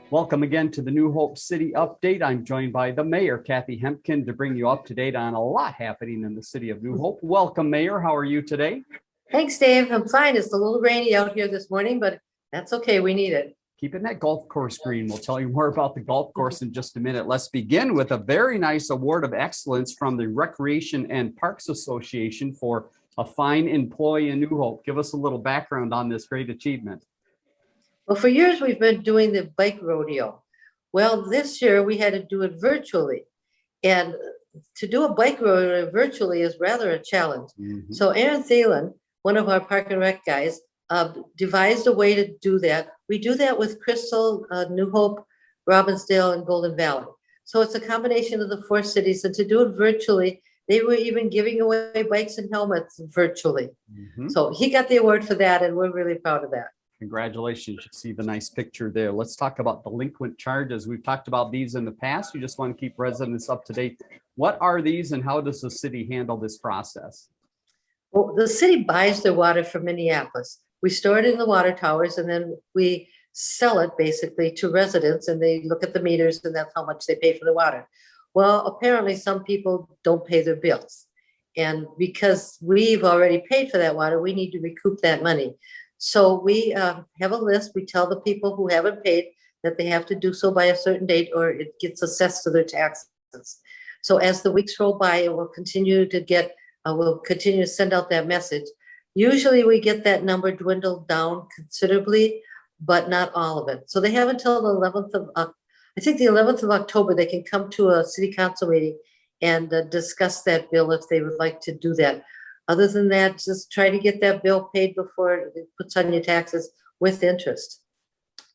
Welcome again to the New Hope City Update. I'm joined by the Mayor, Kathi Hemken, to bring you up to date on a lot happening in the city of New Hope. Welcome, Mayor. How are you today? Thanks, Dave. I'm fine. It's a little rainy out here this morning, but that's okay. We need it. Keeping that golf course green. We'll tell you more about the golf course in just a minute. Let's begin with a very nice award of excellence from the Recreation and Parks Association for a fine employee in New Hope. Give us a little background on this great achievement. Well, for years, we've been doing the bike rodeo. Well, this year we had to do it virtually. And to do a bike rodeo virtually is rather a challenge. So Aaron Thielen, one of our Park and Rec guys, devised a way to do that. We do that with Crystal, New Hope, Robbinsdale, and Golden Valley. So it's a combination of the four cities. And to do it virtually, they were even giving away bikes and helmets virtually. So he got the award for that, and we're really proud of that. Congratulations. You see the nice picture there. Let's talk about delinquent charges. We've talked about these in the past. You just want to keep residents up to date. What are these and how does the city handle this process? Well, the city buys their water from Minneapolis. We store it in the water towers and then we sell it basically to residents, and they look at the meters and that's how much they pay for the water. Well, apparently some people don't pay their bills. And because we've already paid for that water, we need to recoup that money. So we have a list. We tell the people who haven't paid that they have to do so by a certain date or it gets assessed to their taxes. So as the weeks roll by, it will continue to get, we'll continue to send out that message. Usually we get that number dwindled down considerably, but not all of it. So they have until the 11th of, I think the 11th of October, they can come to a city council meeting and discuss that bill if they would like to do that. Other than that, just try to get that bill paid before it puts on your taxes with interest.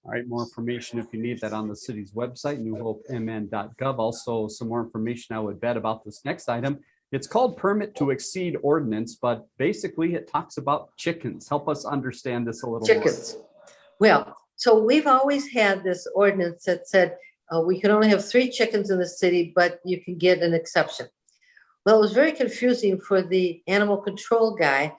All right, more information if you need that on the city's website, newhopemn.gov. Also, some more information I would bet about this next item. It's called Permit to Exceed Ordinance, but basically it talks about chickens. Help us understand this a little more. Chickens. Well, so we've always had this ordinance that said we can only have 3 chickens in the city, but you can get an exception. Well, it was very confusing for the animal control guy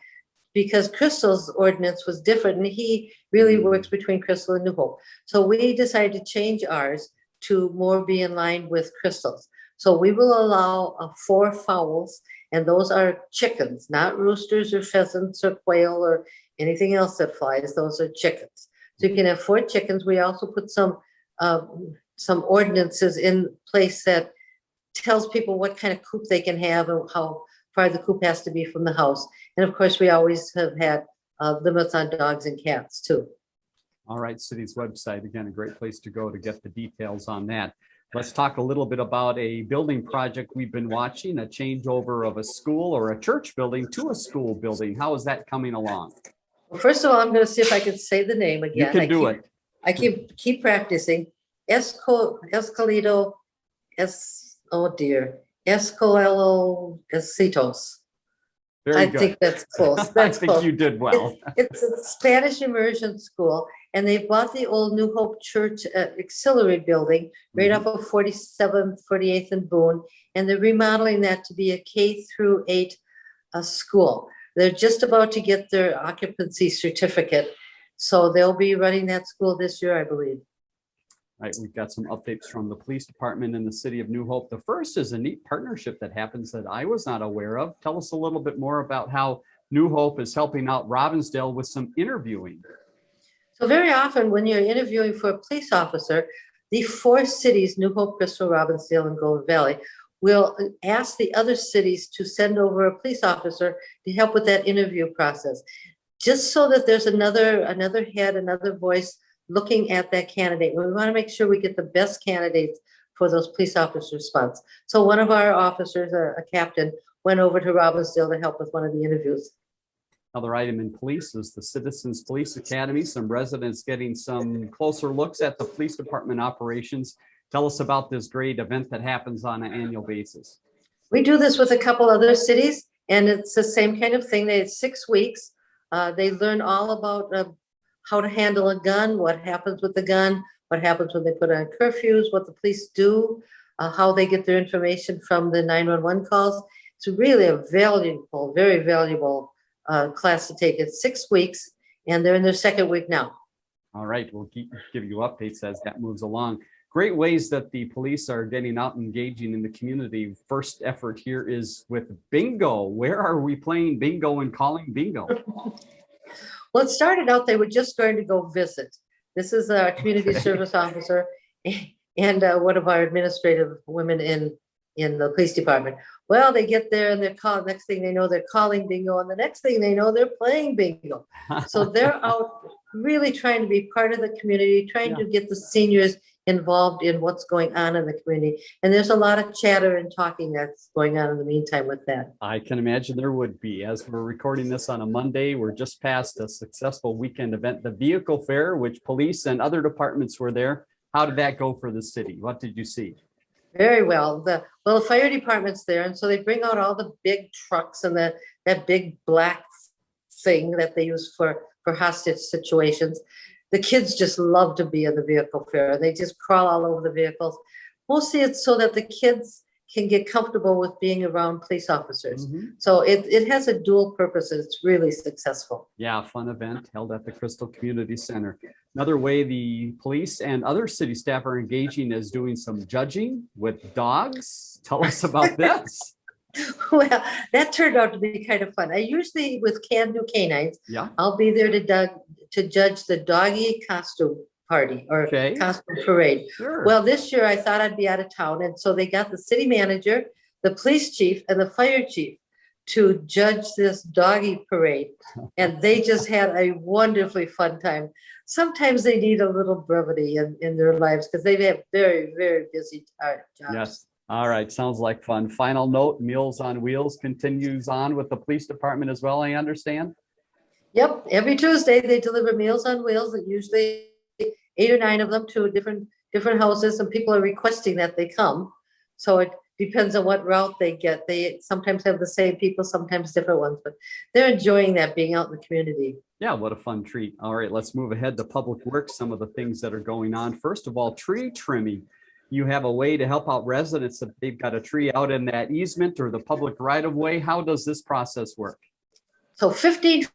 because Crystal's ordinance was different and he really works between Crystal and New Hope. So we decided to change ours to more be in line with Crystal's. So we will allow 4 fowls, and those are chickens, not roosters or pheasants or quail or anything else that flies. Those are chickens. So you can have 4 chickens. We also put some ordinances in place that tells people what kind of coop they can have and how far the coop has to be from the house. And of course, we always have had limits on dogs and cats too. All right, city's website, again, a great place to go to get the details on that. Let's talk a little bit about a building project we've been watching, a changeover of a school or a church building to a school building. How is that coming along? Well, first of all, I'm going to see if I can say the name again. You can do it. I keep practicing. Escalito, Escoello Escitos. Very good. I think that's close. I think you did well. It's a Spanish immersion school, and they bought the old New Hope Church auxiliary building right off of 47th, 48th and Boone, and they're remodeling that to be a K-8 school. They're just about to get their occupancy certificate, so they'll be running that school this year, I believe. Right, we've got some updates from the police department in the city of New Hope. The first is a neat partnership that happens that I was not aware of. Tell us a little bit more about how New Hope is helping out Robbinsdale with some interviewing. So very often when you're interviewing for a police officer, the 4 cities, New Hope, Crystal, Robbinsdale, and Golden Valley, will ask the other cities to send over a police officer to help with that interview process, just so that there's another head, another voice looking at that candidate. We want to make sure we get the best candidates for those police officer spots. So one of our officers, a captain, went over to Robbinsdale to help with one of the interviews. Another item in police is the Citizens Police Academy. Some residents getting some closer looks at the police department operations. Tell us about this great event that happens on an annual basis. We do this with a couple other cities, and it's the same kind of thing. They had 6 weeks. They learn all about how to handle a gun, what happens with the gun, what happens when they put on curfews, what the police do, how they get their information from the 911 calls. It's really a valuable, very valuable class to take. It's 6 weeks, and they're in their 2nd week now. All right, we'll give you updates as that moves along. Great ways that the police are getting out and engaging in the community. First effort here is with bingo. Where are we playing bingo and calling bingo? Well, it started out, they were just going to go visit. This is our community Okay. service officer and one of our administrative women in the police department. Well, they get there and they're calling, next thing they know, they're calling bingo, and the next thing they know, they're playing bingo. So they're out really trying to be part of the community, trying to get the seniors involved in what's going on in the community. And there's a lot of chatter and talking that's going on in the meantime with that. I can imagine there would be. As we're recording this on a Monday, we're just past a successful weekend event, the vehicle fair, which police and other departments were there. How did that go for the city? What did you see? Very well. The fire department's there, and so they bring out all the big trucks and that big black thing that they use for hostage situations. The kids just love to be in the vehicle fair. They just crawl all over the vehicles. Mostly it's so that the kids can get comfortable with being around police officers. So it has a dual purpose, and it's really successful. Yeah, fun event held at the Crystal Community Center. Another way the police and other city staff are engaging is doing some judging with dogs. Tell us about this. Well, that turned out to be kind of fun. I usually, with Can Do Canines, I'll be there to judge the doggy costume party or costume parade. Sure. Well, this year I thought I'd be out of town, and so they got the city manager, the police chief, and the fire chief to judge this doggy parade, and they just had a wonderfully fun time. Sometimes they need a little brevity in their lives because they have very, very busy jobs. Yes. All right. Sounds like fun. Final note, Meals on Wheels continues on with the police department as well, I understand. Yep. Every Tuesday they deliver Meals on Wheels, and usually 8 or 9 of them to different houses, and people are requesting that they come. So it depends on what route they get. They sometimes have the same people, sometimes different ones, but they're enjoying that, being out in the community. Yeah, what a fun treat. All right, let's move ahead to Public Works, some of the things that are going on. First of all, tree trimming. You have a way to help out residents if they've got a tree out in that easement or the public right of way. How does this process work? So 15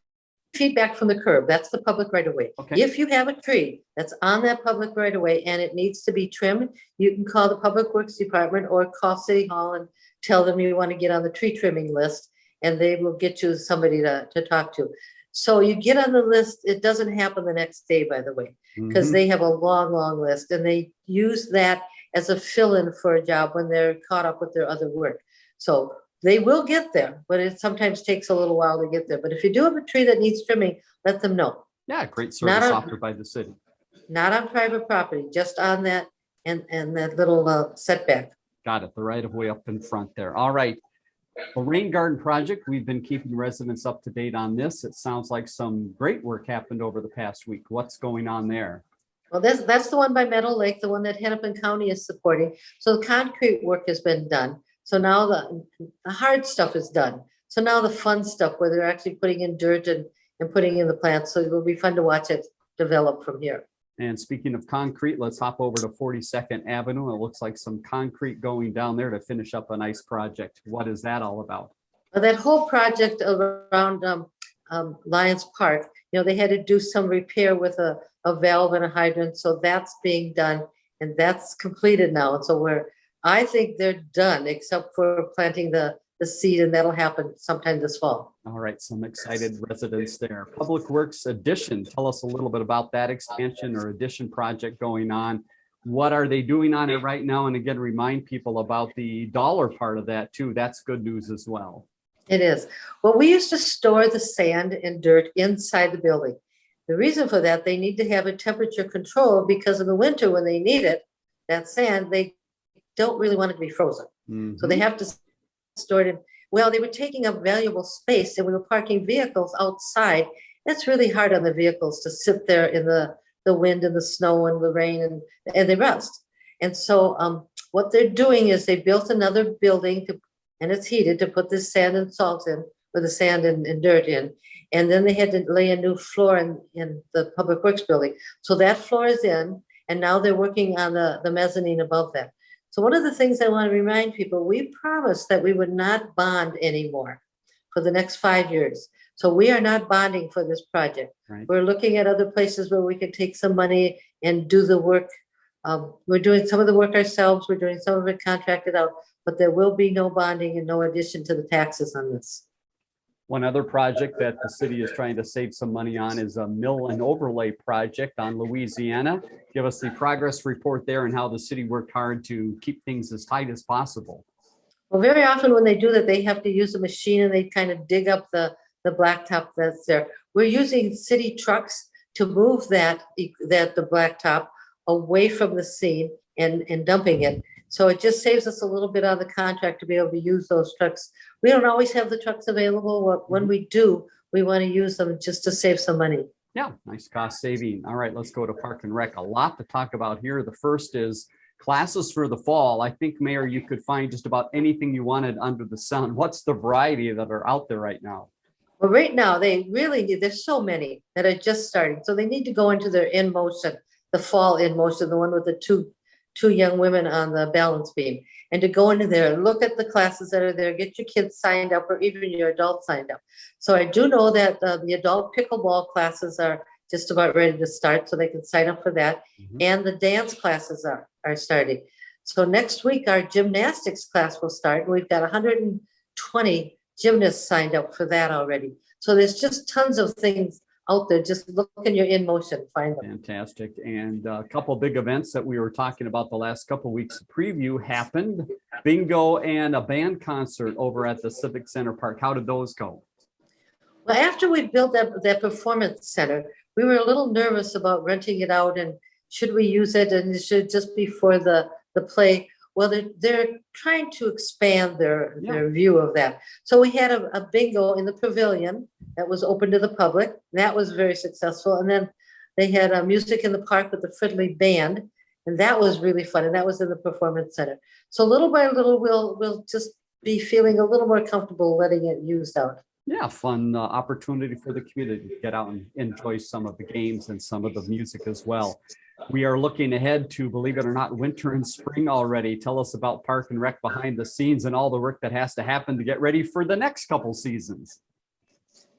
feet back from the curb, that's the public right of way. Okay. If you have a tree that's on that public right of way and it needs to be trimmed, you can call the Public Works Department or call City Hall and tell them you want to get on the tree trimming list, and they will get you somebody to talk to. So you get on the list. It doesn't happen the next day, by the way, because they have a long list, and they use that as a fill-in for a job when they're caught up with their other work. So they will get there, but it sometimes takes a little while to get there. But if you do have a tree that needs trimming, let them know. Yeah, great service offered by the city. Not on private property, just on that and that little setback. Got it. The right of way up in front there. All right. The rain garden project, we've been keeping residents up to date on this. It sounds like some great work happened over the past week. What's going on there? Well, that's the one by Meadow Lake, the one that Hennepin County is supporting. So the concrete work has been done. So now the hard stuff is done. So now the fun stuff where they're actually putting in dirt and putting in the plants. So it will be fun to watch it develop from here. And speaking of concrete, let's hop over to 42nd Avenue. It looks like some concrete going down there to finish up a nice project. What is that all about? Well, that whole project around Lions Park, they had to do some repair with a valve and a hydrant. So that's being done, and that's completed now. And so I think they're done, except for planting the seed, and that'll happen sometime this fall. All right, some excited residents there. Public Works addition. Tell us a little bit about that expansion or addition project going on. What are they doing on it right now? And again, remind people about the dollar part of that too. That's good news as well. It is. Well, we used to store the sand and dirt inside the building. The reason for that, they need to have a temperature control because in the winter when they need it, that sand, they don't really want it to be frozen. So they have to store it in. Well, they were taking up valuable space, and we were parking vehicles outside. That's really hard on the vehicles to sit there in the wind and the snow and the rain, and they rust. And so what they're doing is they built another building and it's heated to put this sand and salt in, or the sand and dirt in. And then they had to lay a new floor in the Public Works building. So that floor is in, and now they're working on the mezzanine above that. So one of the things I want to remind people, we promised that we would not bond anymore for the next 5 years. So we are not bonding for this project. Right. We're looking at other places where we can take some money and do the work. We're doing some of the work ourselves. We're doing some of it contracted out, but there will be no bonding and no addition to the taxes on this. One other project that the city is trying to save some money on is a mill and overlay project on Louisiana. Give us the progress report there and how the city worked hard to keep things as tight as possible. Well, very often when they do that, they have to use a machine and they kind of dig up the blacktop that's there. We're using city trucks to move the blacktop away from the scene and dumping it. So it just saves us a little bit on the contract to be able to use those trucks. We don't always have the trucks available. When we do, we want to use them just to save some money. Yeah, nice cost saving. All right, let's go to Park and Rec. A lot to talk about here. The first is classes for the fall. I think, Mayor, you could find just about anything you wanted under the sun. What's the variety that are out there right now? Well, right now, they really need, there's so many that are just starting. So they need to go into their in motion, the fall in motion, the one with the two young women on the balance beam, and to go into there and look at the classes that are there, get your kids signed up or even your adults signed up. So I do know that the adult pickleball classes are just about ready to start, so they can sign up for that. And the dance classes are starting. So next week, our gymnastics class will start. We've got 120 gymnasts signed up for that already. So there's just tons of things out there. Just look in your in motion, find them. Fantastic. And a couple of big events that we were talking about the last couple of weeks. Preview happened, bingo and a band concert over at the Civic Center Park. How did those go? Well, after we built that performance center, we were a little nervous about renting it out and should we use it and it should just be for the play. Well, they're trying to expand their view of that. So we had a bingo in the pavilion that was open to the public. That was very successful. And then they had music in the park with the Fiddly Band, and that was really fun. And that was in the performance center. So little by little, we'll just be feeling a little more comfortable letting it used out. Yeah, fun opportunity for the community to get out and enjoy some of the games and some of the music as well. We are looking ahead to, believe it or not, winter and spring already. Tell us about Park and Rec behind the scenes and all the work that has to happen to get ready for the next couple seasons.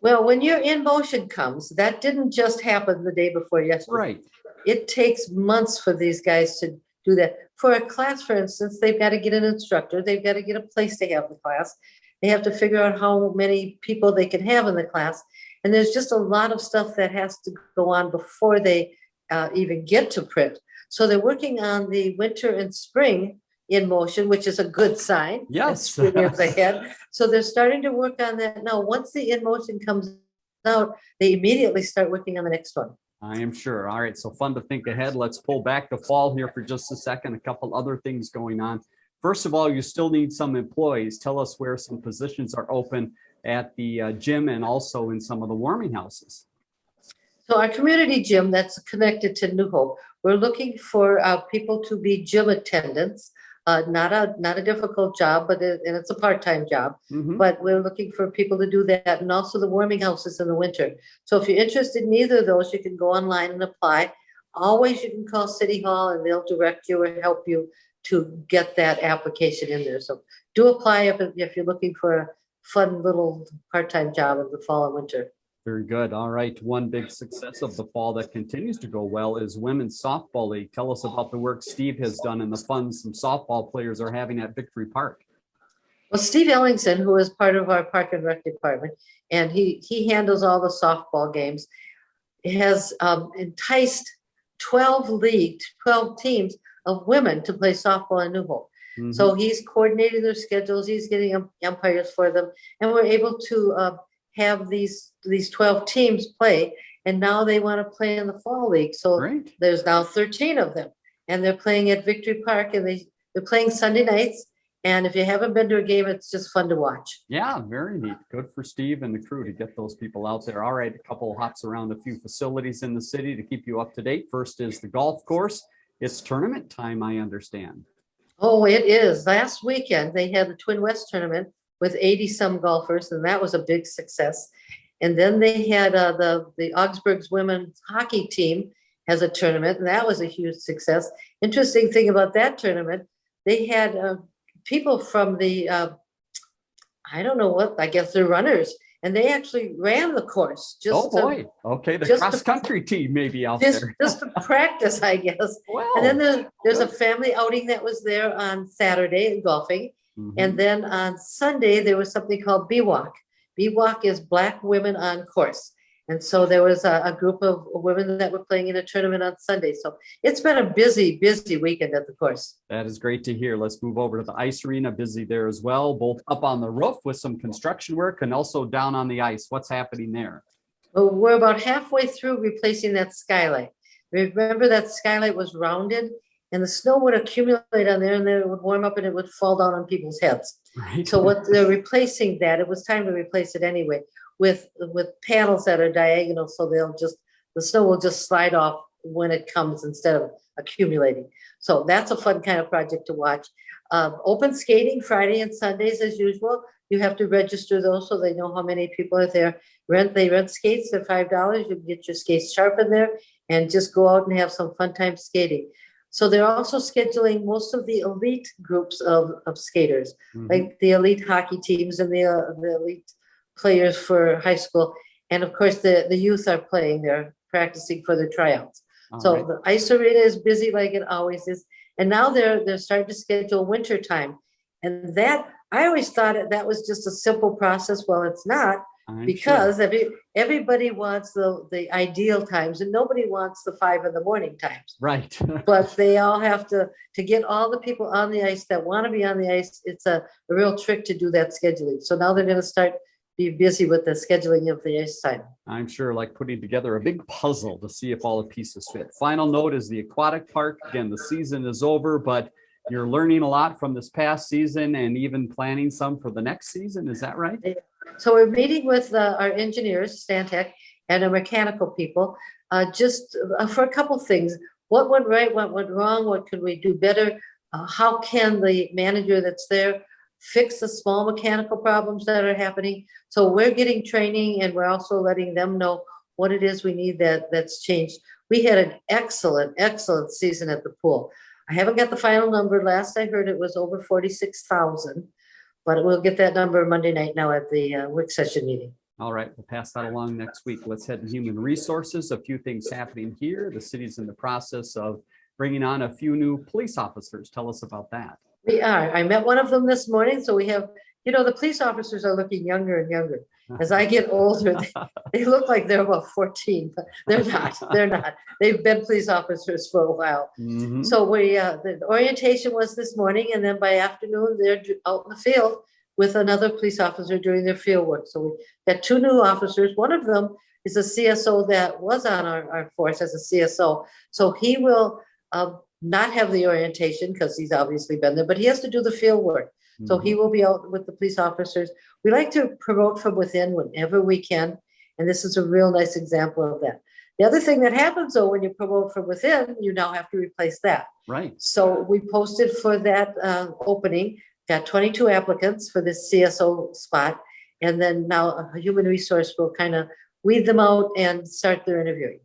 Well, when your in motion comes, that didn't just happen the day before yesterday. Right. It takes months for these guys to do that. For a class, for instance, they've got to get an instructor. They've got to get a place to have the class. They have to figure out how many people they can have in the class. And there's just a lot of stuff that has to go on before they even get to print. So they're working on the winter and spring in motion, which is a good sign. Yes. Ahead. So they're starting to work on that now. Once the in motion comes out, they immediately start working on the next one. I am sure. All right. So fun to think ahead. Let's pull back the fall here for just a second. A couple other things going on. First of all, you still need some employees. Tell us where some positions are open at the gym and also in some of the warming houses. So our community gym that's connected to New Hope, we're looking for people to be gym attendants. Not a difficult job, but and it's a part-time job. But we're looking for people to do that, and also the warming houses in the winter. So if you're interested in either of those, you can go online and apply. Always, you can call City Hall, and they'll direct you or help you to get that application in there. So do apply if you're looking for a fun little part-time job in the fall and winter. Very good. All right. One big success of the fall that continues to go well is Women's Softball League. Tell us about the work Steve has done and the fun some softball players are having at Victory Park. Well, Steve Ellingson, who is part of our Park and Rec department, and he handles all the softball games, has enticed 12 teams of women to play softball in New Hope. So he's coordinating their schedules. He's getting umpires for them. And we're able to have these 12 teams play. And now they want to play in the fall league. So Great. There's now 13 of them. And they're playing at Victory Park. And they're playing Sunday nights. And if you haven't been to a game, it's just fun to watch. Yeah, very neat. Good for Steve and the crew to get those people out there. All right, a couple hops around a few facilities in the city to keep you up to date. First is the golf course. It's tournament time, I understand. Oh, it is. Last weekend, they had the Twin West tournament with 80-some golfers, and that was a big success. And then they had the Augsburg's women's hockey team has a tournament, and that was a huge success. Interesting thing about that tournament, they had people from the, I don't know what, I guess they're runners, and they actually ran the course. Oh, boy. Okay, the just to- cross-country team may be out Just, there. just to practice, I guess. Well, And then there's a good. family outing that was there on Saturday, golfing. Mhm. And then on Sunday, there was something called B-Walk. B-Walk is Black Women on Course. And so there was a group of women that were playing in a tournament on Sunday. So it's been a busy, busy weekend at the course. That is great to hear. Let's move over to the ice arena. Busy there as well, both up on the roof with some construction work and also down on the ice. What's happening there? Well, we're about halfway through replacing that skylight. Remember that skylight was rounded and the snow would accumulate on there and then it would warm up and it would fall down on people's heads. Right. So what they're replacing that, it was time to replace it anyway, with panels that are diagonal, so the snow will just slide off when it comes instead of accumulating. So that's a fun kind of project to watch. Open skating Friday and Sundays as usual. You have to register those so they know how many people are there. They rent skates at $5. You can get your skates sharpened there and just go out and have some fun time skating. So they're also scheduling most of the elite groups of skaters, like the elite hockey teams and the elite players for high school. And of course, the youth are playing. They're practicing for their tryouts. So right. the ice arena is busy like it always is. And now they're starting to schedule winter time. And that, I always thought that was just a simple process. Well, it's not, because everybody wants the ideal times and nobody wants the 5 a.m. times. Right. But they all have to get all the people on the ice that want to be on the ice. It's a real trick to do that scheduling. So now they're going to start be busy with the scheduling of the ice time. I'm sure, like putting together a big puzzle to see if all the pieces fit. Final note is the aquatic park. Again, the season is over, but you're learning a lot from this past season and even planning some for the next season. Is that right? So we're meeting with our engineers, Stantec, and our mechanical people, just for a couple things. What went right, what went wrong, what could we do better? How can the manager that's there fix the small mechanical problems that are happening? So we're getting training and we're also letting them know what it is we need that's changed. We had an excellent, excellent season at the pool. I haven't got the final number. Last I heard it was over 46,000, but we'll get that number Monday night now at the work session meeting. All right, we'll pass that along next week. Let's head to human resources. A few things happening here. The city's in the process of bringing on a few new police officers. Tell us about that. We are. I met one of them this morning. So we have, the police officers are looking younger and younger. As I get older, they look like they're about 14, but they're not. They're not. They've been police officers for a while. Mhm. So the orientation was this morning, and then by afternoon, they're out in the field with another police officer doing their field work. So we got 2 new officers. One of them is a CSO that was on our force as a CSO. So he will not have the orientation because he's obviously been there, but he has to do the field work. So he will be out with the police officers. We like to promote from within whenever we can. And this is a real nice example of that. The other thing that happens though, when you promote from within, you now have to replace that. Right. So we posted for that opening, got 22 applicants for this CSO spot. And then now a human resource will kind of weed them out and start their interviewing.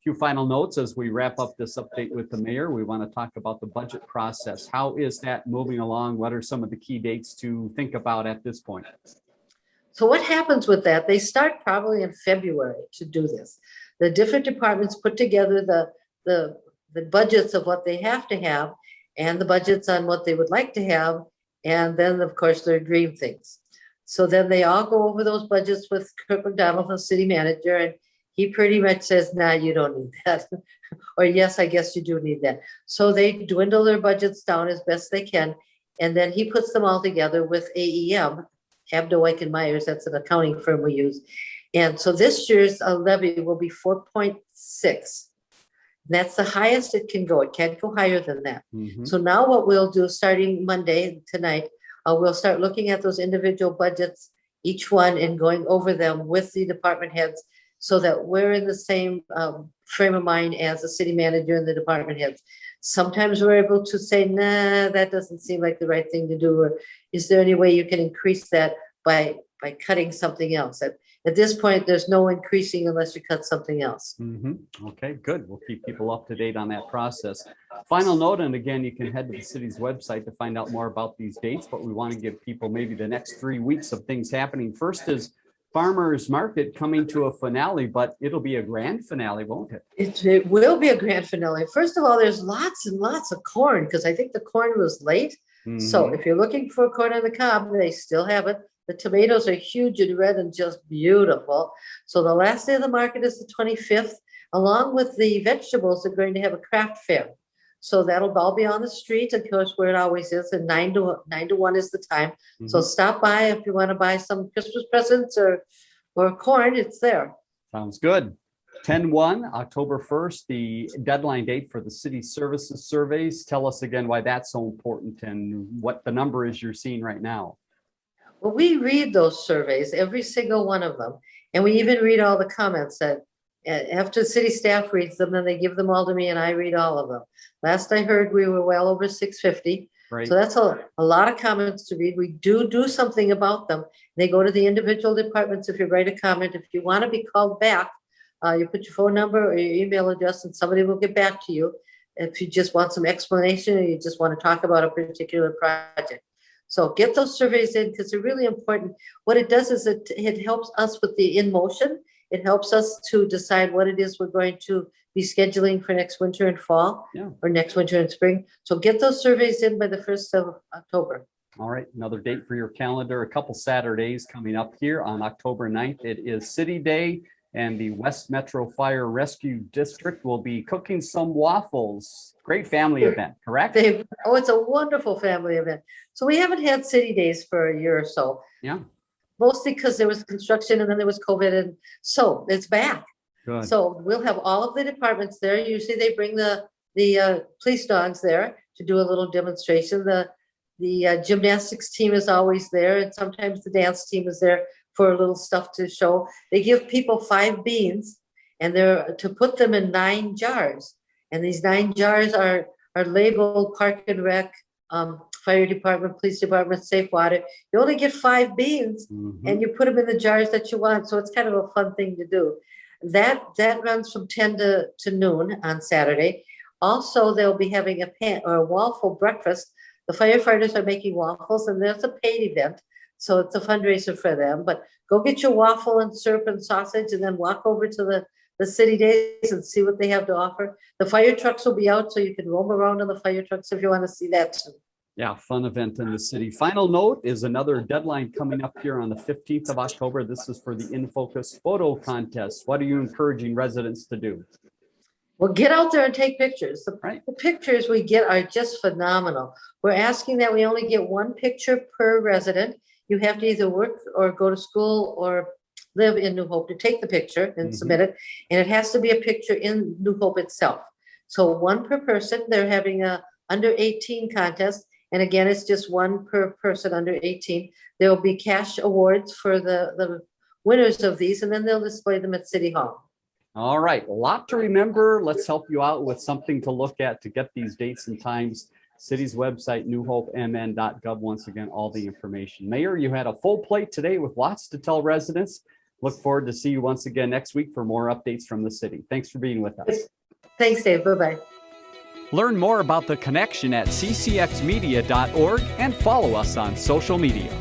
Few final notes as we wrap up this update with the mayor. We want to talk about the budget process. How is that moving along? What are some of the key dates to think about at this point? So what happens with that? They start probably in February to do this. The different departments put together the budgets of what they have to have and the budgets on what they would like to have. And then of course their dream things. So then they all go over those budgets with Kirk McDonald, the city manager, and he pretty much says, nah, you don't need that. Or yes, I guess you do need that. So they dwindle their budgets down as best they can. And then he puts them all together with AEM, Abdo, and Myers. That's an accounting firm we use. And so this year's levy will be 4.6. That's the highest it can go. It can't go higher than that. Mhm. So now what we'll do starting Monday tonight, we'll start looking at those individual budgets, each one, and going over them with the department heads so that we're in the same frame of mind as the city manager and the department heads. Sometimes we're able to say, nah, that doesn't seem like the right thing to do. Or is there any way you can increase that by cutting something else? At this point, there's no increasing unless you cut something else. Mhm. Okay, good. We'll keep people up to date on that process. Final note, and again, you can head to the city's website to find out more about these dates, but we want to give people maybe the next 3 weeks of things happening. First is Farmers Market coming to a finale, but it'll be a grand finale, won't it? It will be a grand finale. First of all, there's lots and lots of corn because I think the corn was late. So if you're looking for corn on the cob, they still have it. The tomatoes are huge and red and just beautiful. So the last day of the market is the 25th. Along with the vegetables, they're going to have a craft fair. So that'll all be on the street, of course, where it always is. And 9 to 1 is the time. So stop by if you want to buy some Christmas presents or corn, it's there. Sounds good. 10/1, October 1st, the deadline date for the city services surveys. Tell us again why that's so important and what the number is you're seeing right now. Well, we read those surveys, every single one of them. And we even read all the comments that after the city staff reads them, then they give them all to me and I read all of them. Last I heard, we were well over 650. Right. So that's a lot of comments to read. We do something about them. They go to the individual departments. If you write a comment, if you want to be called back, you put your phone number or your email address and somebody will get back to you. If you just want some explanation or you just want to talk about a particular project. So get those surveys in because they're really important. What it does is it helps us with the in motion. It helps us to decide what it is we're going to be scheduling for next winter and fall or next winter and spring. So get those surveys in by the 1st of October. All right, another date for your calendar, a couple Saturdays coming up here on October 9th. It is City Day and the West Metro Fire Rescue District will be cooking some waffles. Great family event, correct? It's a wonderful family event. So we haven't had city days for a year or so. Yeah. Mostly because there was construction and then there was COVID. And so it's back. Good. So we'll have all of the departments there. Usually they bring the police dogs there to do a little demonstration. The gymnastics team is always there. And sometimes the dance team is there for a little stuff to show. They give people 5 beans and they're to put them in 9 jars. And these 9 jars are labeled Park and Rec, Fire Department, Police Department, Safe Water. You only get 5 beans and you put them in the jars that you want. So it's kind of a fun thing to do. That runs from 10 to noon on Saturday. Also, they'll be having a waffle breakfast. The firefighters are making waffles and there's a paid event. So it's a fundraiser for them. But go get your waffle and syrup and sausage and then walk over to the city days and see what they have to offer. The fire trucks will be out so you can roam around in the fire trucks if you want to see that too. Yeah, fun event in the city. Final note is another deadline coming up here on the 15th of October. This is for the In Focus photo contest. What are you encouraging residents to do? Well, get out there and take pictures. Right. The pictures we get are just phenomenal. We're asking that we only get 1 picture per resident. You have to either work or go to school or live in New Hope to take the picture and submit it. And it has to be a picture in New Hope itself. So 1 per person. They're having a under 18 contest. And again, it's just 1 per person under 18. There will be cash awards for the winners of these, and then they'll display them at City Hall. All right, a lot to remember. Let's help you out with something to look at to get these dates and times. City's website, newhopemn.gov. Once again, all the information. Mayor, you had a full plate today with lots to tell residents. Look forward to see you once again next week for more updates from the city. Thanks for being with us. Thanks, Dave. Bye-bye. Learn more about The Connection at ccxmedia.org and follow us on social media.